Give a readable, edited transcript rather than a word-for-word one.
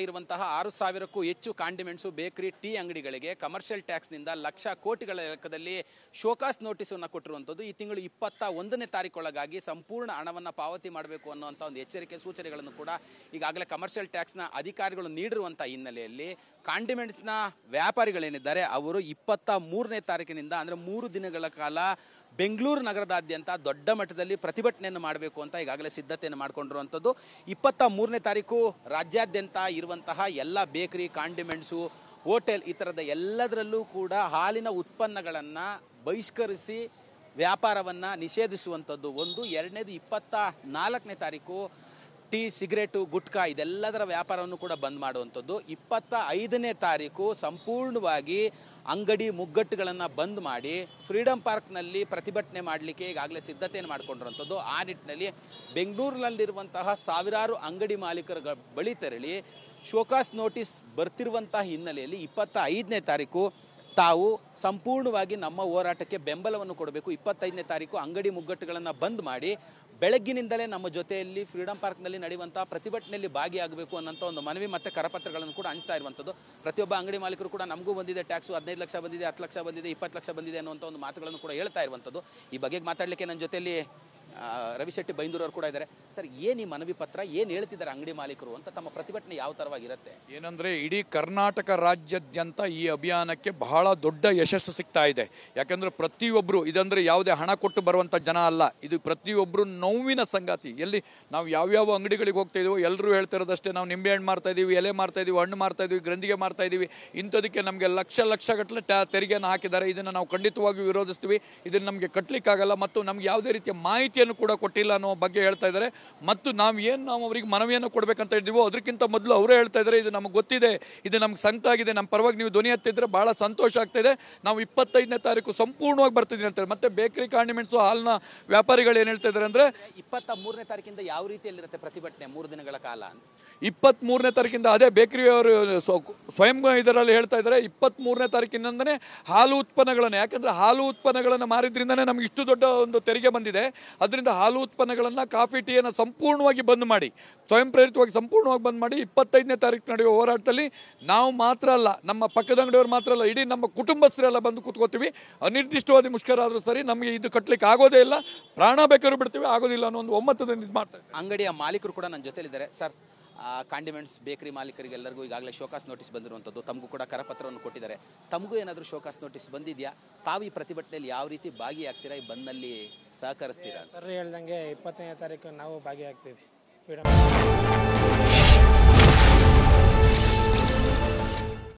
ಇರುವಂತಹ 6000ಕ್ಕೂ ಹೆಚ್ಚು ಕಾಂಡಿಮೆಂಟ್ಸು bakery tea ಅಂಗಡಿಗಳಿಗೆ ಕಮರ್ಷಿಯಲ್ ಟ್ಯಾಕ್ಸ್ನಿಂದ ಲಕ್ಷ ಕೋಟಿಗಳ ಲೆಕ್ಕದಲ್ಲಿ ಶೋಕಾಸ್ ನೋಟಿಸನ್ನು ಕೊಟ್ಟಿರುವಂಥದ್ದು. ಈ ತಿಂಗಳು 21ನೇ ತಾರೀಕೊಳಗಾಗಿ ಸಂಪೂರ್ಣ ಹಣವನ್ನು ಪಾವತಿ ಮಾಡಬೇಕು ಅನ್ನುವಂಥ ಒಂದು ಎಚ್ಚರಿಕೆ ಸೂಚನೆಗಳನ್ನು ಕೂಡ ಈಗಾಗಲೇ ಕಮರ್ಷಿಯಲ್ ಟ್ಯಾಕ್ಸ್ನ ಅಧಿಕಾರಿಗಳು ನೀಡಿರುವಂಥ ಹಿನ್ನೆಲೆಯಲ್ಲಿ ಕಾಂಡಿಮೆಂಟ್ಸ್ನ ವ್ಯಾಪಾರಿಗಳೇನಿದ್ದಾರೆ ಅವರು 23ನೇ ತಾರೀಕಿನಿಂದ ಅಂದರೆ 3 ದಿನಗಳ ಕಾಲ ಬೆಂಗಳೂರು ನಗರದಾದ್ಯಂತ ದೊಡ್ಡ ಮಟ್ಟದಲ್ಲಿ ಪ್ರತಿಭಟನೆಯನ್ನು ಮಾಡಬೇಕು ಅಂತ ಈಗಾಗಲೇ ಸಿದ್ಧತೆಯನ್ನು ಮಾಡಿಕೊಂಡಿರುವಂಥದ್ದು. 23ನೇ ತಾರೀಕು ರಾಜ್ಯಾದ್ಯಂತ ಇರುವಂತಹ ಎಲ್ಲ ಬೇಕರಿ, ಕಾಂಡಿಮೆಂಟ್ಸು, ಹೋಟೆಲ್ ಈ ಥರದ ಎಲ್ಲದರಲ್ಲೂ ಕೂಡ ಹಾಲಿನ ಉತ್ಪನ್ನಗಳನ್ನು ಬಹಿಷ್ಕರಿಸಿ ವ್ಯಾಪಾರವನ್ನು ನಿಷೇಧಿಸುವಂಥದ್ದು ಒಂದು. ಎರಡನೇದು 24ನೇ ತಾರೀಕು ಟೀ, ಸಿಗರೇಟು, ಗುಟ್ಕಾ ಇದೆಲ್ಲದರ ವ್ಯಾಪಾರವನ್ನು ಕೂಡ ಬಂದ್ ಮಾಡುವಂಥದ್ದು. 25ನೇ ತಾರೀಕು ಸಂಪೂರ್ಣವಾಗಿ ಅಂಗಡಿ ಮುಗ್ಗಟ್ಟುಗಳನ್ನು ಬಂದ್ ಮಾಡಿ ಫ್ರೀಡಮ್ ಪಾರ್ಕ್ನಲ್ಲಿ ಪ್ರತಿಭಟನೆ ಮಾಡಲಿಕ್ಕೆ ಈಗಾಗಲೇ ಸಿದ್ಧತೆಯನ್ನು ಮಾಡಿಕೊಂಡಿರುವಂಥದ್ದು. ಆ ನಿಟ್ಟಿನಲ್ಲಿ ಬೆಂಗಳೂರಿನಲ್ಲಿರುವಂತಹ ಸಾವಿರಾರು ಅಂಗಡಿ ಮಾಲೀಕರ ಬಳಿ ತೆರಳಿ ಶೋಕಾಸ್ ನೋಟಿಸ್ ಬರ್ತಿರುವಂತಹ ಹಿನ್ನೆಲೆಯಲ್ಲಿ 25ನೇ ತಾರೀಕು ತಾವು ಸಂಪೂರ್ಣವಾಗಿ ನಮ್ಮ ಹೋರಾಟಕ್ಕೆ ಬೆಂಬಲವನ್ನು ಕೊಡಬೇಕು. 25ನೇ ತಾರೀಕು ಅಂಗಡಿ ಮುಗ್ಗಟ್ಟುಗಳನ್ನು ಬಂದ್ ಮಾಡಿ ಬೆಳಗ್ಗಿನಿಂದಲೇ ನಮ್ಮ ಜೊತೆಯಲ್ಲಿ ಫ್ರೀಡಮ್ ಪಾರ್ಕ್ನಲ್ಲಿ ನಡೆಯುವಂಥ ಪ್ರತಿಭಟನೆಯಲ್ಲಿ ಭಾಗಿಯಾಗಬೇಕು ಅನ್ನೋಂಥ ಒಂದು ಮನವಿ ಮತ್ತು ಕರಪತ್ರಗಳನ್ನು ಕೂಡ ಹಂಚ್ತಾ ಇರುವಂಥದ್ದು. ಪ್ರತಿಯೊಬ್ಬ ಅಂಗಡಿ ಮಾಲೀಕರು ಕೂಡ ನಮಗೂ ಬಂದಿದೆ ಟ್ಯಾಕ್ಸು, 15 ಲಕ್ಷ ಬಂದಿದೆ, 10 ಲಕ್ಷ ಬಂದಿದೆ, 20 ಲಕ್ಷ ಬಂದಿದೆ ಅನ್ನುವಂಥ ಒಂದು ಮಾತುಗಳನ್ನು ಕೂಡ ಹೇಳ್ತಾ ಇರುವಂಥದ್ದು. ಈ ಬಗ್ಗೆ ಮಾತಾಡಲಿಕ್ಕೆ ನನ್ನ ಜೊತೆಯಲ್ಲಿ ರವಿಶೆಟ್ಟಿ ಬೈಂದೂರವರು ಕೂಡ ಇದ್ದಾರೆ. ಸರ್, ಏನು ಈ ಮನವಿ ಪತ್ರ, ಏನು ಹೇಳ್ತಿದ್ದಾರೆ ಅಂಗಡಿ ಮಾಲೀಕರು ಅಂತ, ತಮ್ಮ ಪ್ರತಿಭಟನೆ ಯಾವ ಥರವಾಗಿರುತ್ತೆ? ಏನಂದರೆ ಇಡೀ ಕರ್ನಾಟಕ ರಾಜ್ಯಾದ್ಯಂತ ಈ ಅಭಿಯಾನಕ್ಕೆ ಬಹಳ ದೊಡ್ಡ ಯಶಸ್ಸು ಸಿಗ್ತಾ ಇದೆ. ಯಾಕಂದರೆ ಪ್ರತಿಯೊಬ್ಬರು ಇದಂದರೆ ಯಾವುದೇ ಹಣ ಕೊಟ್ಟು ಬರುವಂಥ ಜನ ಅಲ್ಲ, ಇದು ಪ್ರತಿಯೊಬ್ಬರು ನೋವಿನ ಸಂಗಾತಿ. ಎಲ್ಲಿ ನಾವು ಯಾವ್ಯಾವ ಅಂಗಡಿಗಳಿಗೆ ಹೋಗ್ತಾ ಇದೀವೋ ಎಲ್ಲರೂ ಹೇಳ್ತಿರೋದಷ್ಟೇ, ನಾವು ನಿಂಬೆಹಣ್ಣು ಮಾರ್ತಾ ಇದ್ದೀವಿ, ಎಲೆ ಮಾರ್ತಾ ಇದ್ದೀವಿ, ಹಣ್ಣು ಮಾರ್ತಾ ಇದ್ದೀವಿ, ಗ್ರಂಥಿಗೆ ಮಾರ್ತಾ ಇದ್ದೀವಿ. ಇಂಥದಕ್ಕೆ ನಮಗೆ ಲಕ್ಷಗಟ್ಟಲೆ ತೆರಿಗೆಯನ್ನು ಹಾಕಿದ್ದಾರೆ. ಇದನ್ನು ನಾವು ಖಂಡಿತವಾಗಿ ವಿರೋಧಿಸ್ತೀವಿ. ಇದನ್ನು ನಮಗೆ ಕಟ್ಟಲಿಕ್ಕಾಗಲ್ಲ ಮತ್ತು ನಮ್ಗೆ ಯಾವುದೇ ರೀತಿಯ ಮಾಹಿತಿಯನ್ನು ಕೂಡ ಕೊಟ್ಟಿಲ್ಲ ಅನ್ನೋ ಬಗ್ಗೆ ಹೇಳ್ತಾ ಇದ್ದಾರೆ. ಮತ್ತು ನಾವು ಅವರಿಗೆ ಮನವಿಯನ್ನು ಕೊಡಬೇಕಂತ ಇದ್ದೀವೋ ಅದಕ್ಕಿಂತ ಮೊದಲು ಅವರೇ ಹೇಳ್ತಾ ಇದ್ದಾರೆ, ಇದು ನಮಗೆ ಗೊತ್ತಿದೆ, ಇದು ನಮ್ಗೆ ಸಂಕಟ ಆಗಿದೆ, ನಮ್ಮ ಪರವಾಗಿ ನೀವು ಧ್ವನಿ ಎತ್ತಿದ್ರೆ ಬಹಳ ಸಂತೋಷ ಆಗ್ತಾಯಿದೆ. ನಾವು 25ನೇ ತಾರೀಕು ಸಂಪೂರ್ಣವಾಗಿ ಬರ್ತಿದ್ದೀನಿ ಅಂತಾರೆ. ಮತ್ತೆ ಬೇಕರಿ, ಕಾಂಡಿಮೆಂಟ್ಸು, ಹಾಲಿನ ವ್ಯಾಪಾರಿಗಳು ಏನು ಹೇಳ್ತಾ ಇದ್ದಾರೆ ಅಂದರೆ 23ನೇ ತಾರೀಕಿಂದ ಯಾವ ರೀತಿಯಲ್ಲಿರುತ್ತೆ ಪ್ರತಿಭಟನೆ 3 ದಿನಗಳ ಕಾಲ? 23ನೇ ತಾರೀಕಿಂದ ಅದೇ ಬೇಕರಿಯವರು ಸ್ವಯಂ ಇದರಲ್ಲಿ ಹೇಳ್ತಾ ಇದ್ದಾರೆ. 23ನೇ ತಾರೀಕಿನಿಂದನೇ ಹಾಲು ಉತ್ಪನ್ನಗಳನ್ನು, ಯಾಕಂದರೆ ಹಾಲು ಉತ್ಪನ್ನಗಳನ್ನು ಮಾರಿದ್ರಿಂದನೇ ನಮ್ಗೆ ಇಷ್ಟು ದೊಡ್ಡ ಒಂದು ತೆರಿಗೆ ಬಂದಿದೆ. ಅದರಿಂದ ಹಾಲು ಉತ್ಪನ್ನಗಳನ್ನು, ಕಾಫಿ, ಟೀಯನ್ನು ಸಂಪೂರ್ಣವಾಗಿ ಬಂದ್ ಮಾಡಿ, ಸ್ವಯಂ ಪ್ರೇರಿತವಾಗಿ ಸಂಪೂರ್ಣವಾಗಿ ಬಂದ್ ಮಾಡಿ 25ನೇ ತಾರೀಕು ನಡೆಯುವ ಹೋರಾಟದಲ್ಲಿ ನಾವು ಮಾತ್ರ ಅಲ್ಲ, ನಮ್ಮ ಪಕ್ಕದ ಅಂಗಡಿಯವರು ಮಾತ್ರ ಅಲ್ಲ, ಇಡೀ ನಮ್ಮ ಕುಟುಂಬಸ್ಥರೆಲ್ಲ ಬಂದು ಕೂತ್ಕೋತೀವಿ. ಅನಿರ್ದಿಷ್ಟವಾದ ಮುಷ್ಕರ ಆದರೂ ಸರಿ, ನಮಗೆ ಇದು ಕಟ್ಟಲಿಕ್ಕೆ ಆಗೋದೇ ಇಲ್ಲ, ಪ್ರಾಣ ಬೇಕಾದ್ರೂ ಬಿಡ್ತೀವಿ, ಆಗೋದಿಲ್ಲ ಅನ್ನೋ ಒಂದು ಒಮ್ಮತದಿಂದ ಇದು ಮಾಡ್ತಾರೆ. ಅಂಗಡಿಯ ಮಾಲೀಕರು ಕೂಡ ನನ್ನ ಜೊತೆಲಿದ್ದಾರೆ. ಸರ್, ಕಾಂಡಿಮೆಂಟ್ಸ್ ಬೇಕರಿ ಮಾಲೀಕರಿಗೆಲ್ಲರಿಗೂ ಈಗಾಗಲೇ ಶೋಕಾಸ್ ನೋಟಿಸ್ ಬಂದಿರುವಂಥದ್ದು, ತಮಗೂ ಕೂಡ ಕರಪತ್ರವನ್ನು ಕೊಟ್ಟಿದ್ದಾರೆ. ತಮಗೂ ಏನಾದರೂ ಶೋಕಾಸ್ ನೋಟಿಸ್ ಬಂದಿದೆಯಾ? ತಾವು ಈ ಪ್ರತಿಭಟನೆಯಲ್ಲಿ ಯಾವ ರೀತಿ ಭಾಗಿಯಾಗ್ತೀರಾ? ಈ ಬಂದ್ನಲ್ಲಿ ಸಹಕರಿಸ್ತೀರಾ? ಸರ್ ಹೇಳ್ದಂಗೆ 20ನೇ ತಾರೀಕು ನಾವು ಭಾಗಿಯಾಗ್ತೀವಿ.